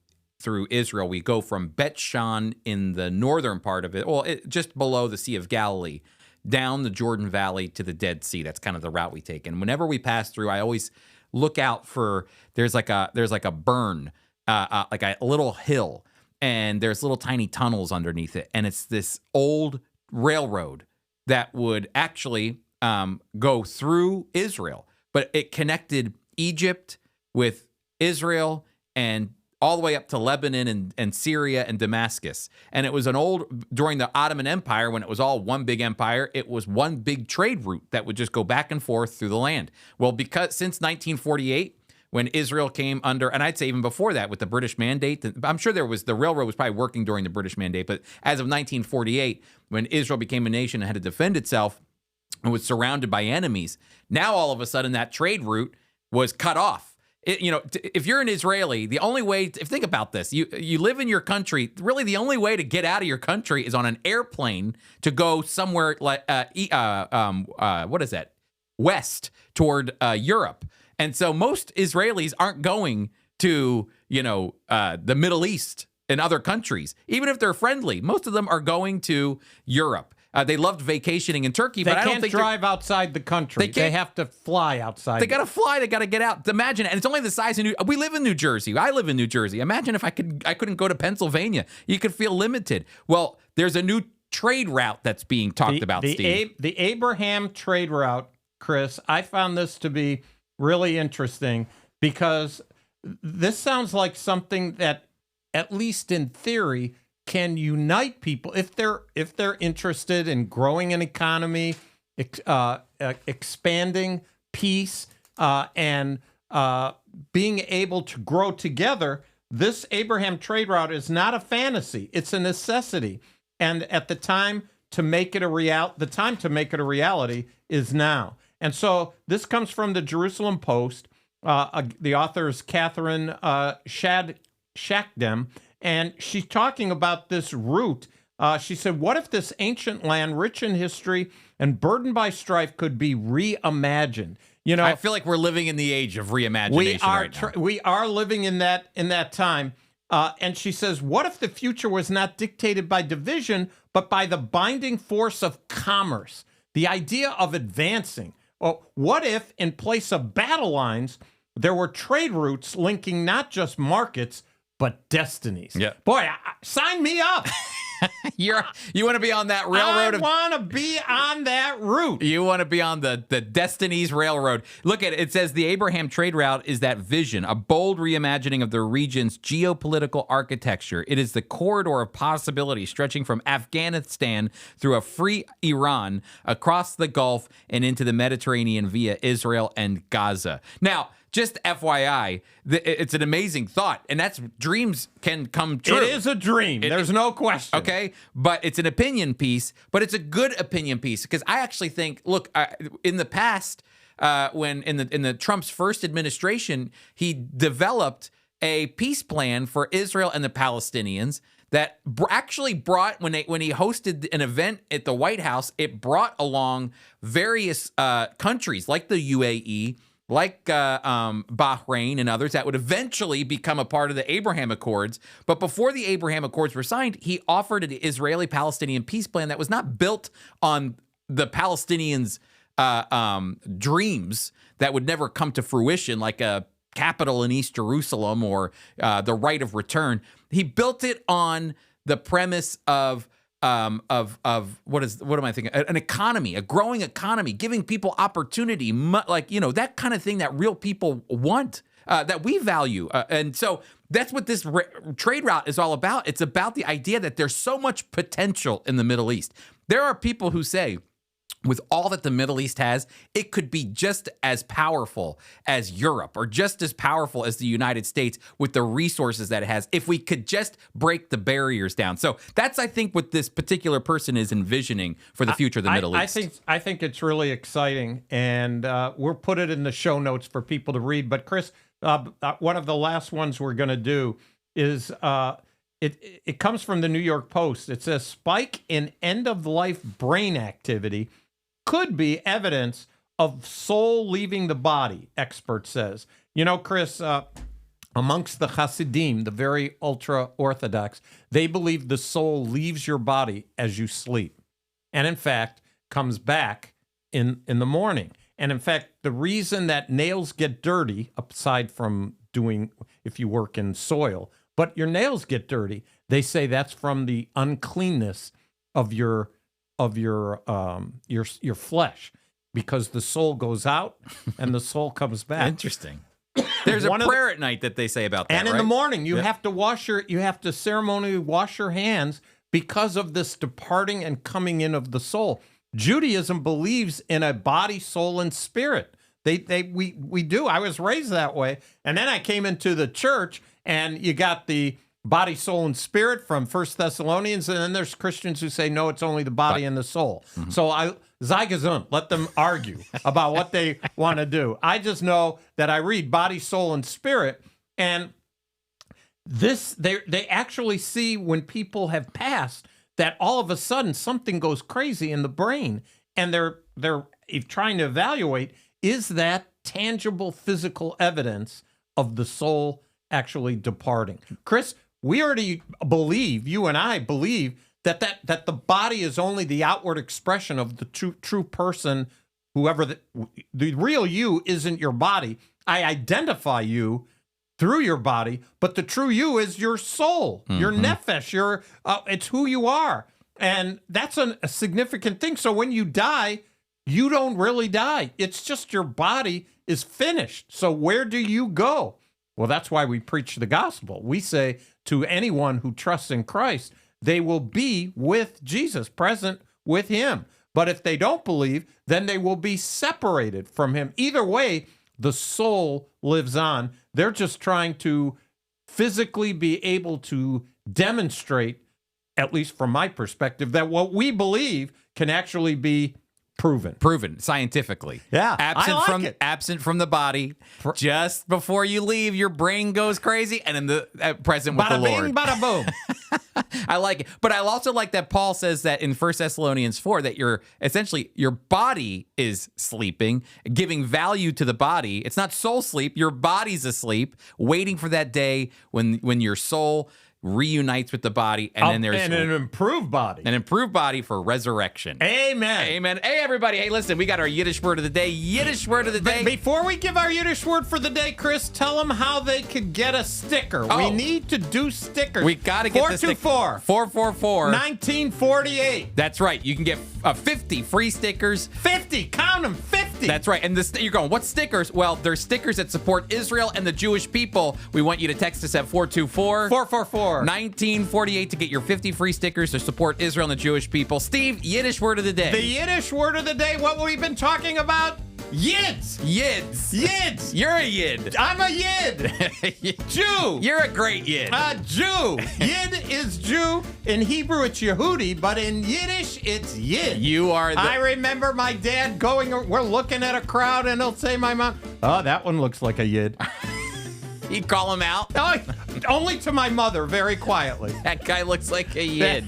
Speaker 1: Israel, we go from Bet Shan in the northern part of it, just below the Sea of Galilee, down the Jordan Valley to the Dead Sea. That's kind of the route we take. And whenever we pass through, I always look out for there's like a burn, like a little hill, and there's little tiny tunnels underneath it, and it's this old railroad that would actually go through Israel, but it connected Egypt with Israel and all the way up to Lebanon and Syria and Damascus. And it was during the Ottoman Empire, when it was all one big empire, it was one big trade route that would just go back and forth through the land. Well, because since 1948, when Israel came under, and I'd say even before that with the British Mandate, I'm sure the railroad was probably working during the British Mandate, but as of 1948, when Israel became a nation and had to defend itself and was surrounded by enemies, now all of a sudden that trade route was cut off. If you're an Israeli, the only way, think about this, you live in your country, really the only way to get out of your country is on an airplane to go somewhere like, west toward Europe. And so most Israelis aren't going to, the Middle East and other countries, even if they're friendly. Most of them are going to Europe. They loved vacationing in Turkey, but I don't think
Speaker 2: they can't drive outside the country. They have to fly outside.
Speaker 1: They got to fly. They got to get out. Imagine, and it's only the size of we live in New Jersey. I live in New Jersey. Imagine if I couldn't go to Pennsylvania. You could feel limited. Well, there's a new trade route that's being talked about, Steve.
Speaker 2: The Abraham trade route, Chris, I found this to be really interesting because this sounds like something that, at least in theory, can unite people if they're interested in growing an economy, expanding peace, and being able to grow together. This Abraham trade route is not a fantasy; it's a necessity. And at the time to make it a reality is now. And so this comes from the Jerusalem Post. The author is Catherine Shakdem. And she's talking about this route. She said, what if this ancient land, rich in history and burdened by strife, could be reimagined?
Speaker 1: I feel like we're living in the age of reimagination right now.
Speaker 2: We are living in that time. And she says, what if the future was not dictated by division, but by the binding force of commerce? The idea of advancing. Well, what if, in place of battle lines, there were trade routes linking not just markets, but destinies?
Speaker 1: Yeah.
Speaker 2: Boy, sign me up.
Speaker 1: You want to be on that railroad?
Speaker 2: I want to be on that route.
Speaker 1: You want to be on the Destinies Railroad. Look at it. It says the Abraham trade route is that vision, a bold reimagining of the region's geopolitical architecture. It is the corridor of possibility stretching from Afghanistan through a free Iran, across the Gulf, and into the Mediterranean via Israel and Gaza. Now, just FYI, it's an amazing thought, and dreams can come true.
Speaker 2: It is a dream. There's no question.
Speaker 1: Okay, but it's an opinion piece, but it's a good opinion piece, because I actually think, look, in the past, when in the Trump's first administration, he developed a peace plan for Israel and the Palestinians that actually brought, when he hosted an event at the White House, it brought along various countries like the UAE, like Bahrain and others, that would eventually become a part of the Abraham Accords. But before the Abraham Accords were signed, he offered an Israeli-Palestinian peace plan that was not built on the Palestinians' dreams that would never come to fruition, like a capital in East Jerusalem or the right of return. He built it on the premise of what am I thinking? An economy, a growing economy, giving people opportunity, that kind of thing that real people want, that we value. And so that's what this trade route is all about. It's about the idea that there's so much potential in the Middle East. There are people who say, with all that the Middle East has, it could be just as powerful as Europe or just as powerful as the United States with the resources that it has if we could just break the barriers down. So that's, I think, what this particular person is envisioning for the future of the Middle East.
Speaker 2: I think it's really exciting, and we'll put it in the show notes for people to read. But Chris, one of the last ones we're going to do is it comes from the New York Post. It says, spike in end-of-life brain activity could be evidence of soul leaving the body, expert says. You know, Chris, amongst the Hasidim, the very ultra-Orthodox, they believe the soul leaves your body as you sleep, and in fact, comes back in the morning. And in fact, the reason that nails get dirty, aside from doing, if you work in soil, but your nails get dirty, they say that's from the uncleanness of your flesh, because the soul goes out and the soul comes back.
Speaker 1: Interesting. There's a prayer at night that they say about that,
Speaker 2: and in
Speaker 1: right?
Speaker 2: the morning you have to ceremonially wash your hands because of this departing and coming in of the soul. Judaism believes in a body, soul, and spirit. We do. I was raised that way, and then I came into the church, and you got the body, soul, and spirit from 1 Thessalonians, and then there's Christians who say, no, it's only the body and the soul. Mm-hmm. So Zhakevich, let them argue about what they want to do. I just know that I read body, soul, and spirit, and this they actually see when people have passed that all of a sudden something goes crazy in the brain, and they're trying to evaluate, is that tangible physical evidence of the soul actually departing? Chris, we already believe, you and I believe, that the body is only the outward expression of the true person. Whoever the real you isn't your body. I identify you through your body, but the true you is your soul, your nefesh, it's who you are. And that's a significant thing. So when you die, you don't really die. It's just your body is finished. So where do you go? Well, that's why we preach the gospel. We say to anyone who trusts in Christ, they will be with Jesus, present with him. But if they don't believe, then they will be separated from him. Either way, the soul lives on. They're just trying to physically be able to demonstrate, at least from my perspective, that what we believe can actually be proven scientifically. Yeah,
Speaker 1: absent from the body. Just before you leave, your brain goes crazy, and in the present with the Lord.
Speaker 2: Bada bing, bada boom.
Speaker 1: I like it, but I also like that Paul says that in 1 Thessalonians 4 that your body is sleeping, giving value to the body. It's not soul sleep; your body's asleep, waiting for that day when your soul reunites with the body, and then there's
Speaker 2: an improved body
Speaker 1: for resurrection.
Speaker 2: Amen.
Speaker 1: Hey everybody, hey listen, we got our Yiddish word of the day.
Speaker 2: Before we give our Yiddish word for the day, Chris, tell them how they could get a sticker. We need to do stickers.
Speaker 1: We got to get the sticker. 444
Speaker 2: 1948.
Speaker 1: That's right. You can get 50 free stickers.
Speaker 2: 50, count them, 50.
Speaker 1: That's right. And you're going, what stickers? Well, there's stickers that support Israel and the Jewish people. We want you to text us at 444 1948 to get your 50 free stickers to support Israel and the Jewish people. Steve, Yiddish word of the day.
Speaker 2: The Yiddish word of the day, what we've been talking about? Yids.
Speaker 1: You're a Yid.
Speaker 2: I'm a Yid. Jew.
Speaker 1: You're a great Yid.
Speaker 2: Jew. Yid is Jew. In Hebrew, it's Yehudi, but in Yiddish, it's Yid.
Speaker 1: You are
Speaker 2: I remember my dad we're looking at a crowd, and he'll say, my mom, oh, that one looks like a Yid.
Speaker 1: He'd call him out?
Speaker 2: Only to my mother, very quietly.
Speaker 1: That guy looks like a Yid.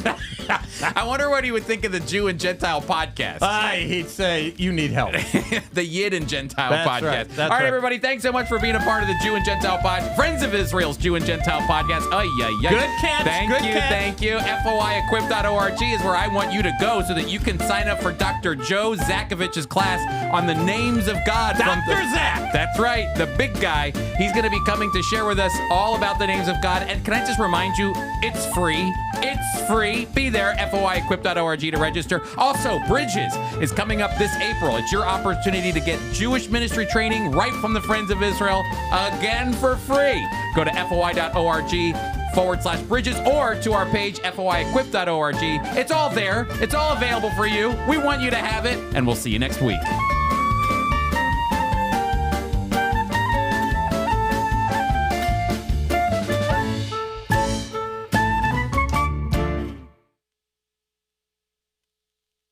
Speaker 1: I wonder what he would think of the Jew and Gentile podcast.
Speaker 2: He'd say, you need help.
Speaker 1: The Yid and Gentile podcast.
Speaker 2: Right.
Speaker 1: All right, everybody, thanks so much for being a part of the Jew and Gentile podcast. Friends of Israel's Jew and Gentile podcast.
Speaker 2: Good catch.
Speaker 1: Thank you. FOIEquip.org is where I want you to go so that you can sign up for Dr. Joe Zhakevich's class on the names of God.
Speaker 2: Dr. Zach.
Speaker 1: That's right, the big guy. He's going to be coming to share with us all about the names of God. And can I just remind you, it's free. It's free. Be there, FOIEquip.org to register. Also, Bridges is coming up this April. It's your opportunity to get Jewish ministry training right from the Friends of Israel, again for free. Go to FOI.org FOI-Equip.com/bridges or to our page, FOIEquip.org. It's all there. It's all available for you. We want you to have it, and we'll see you next week.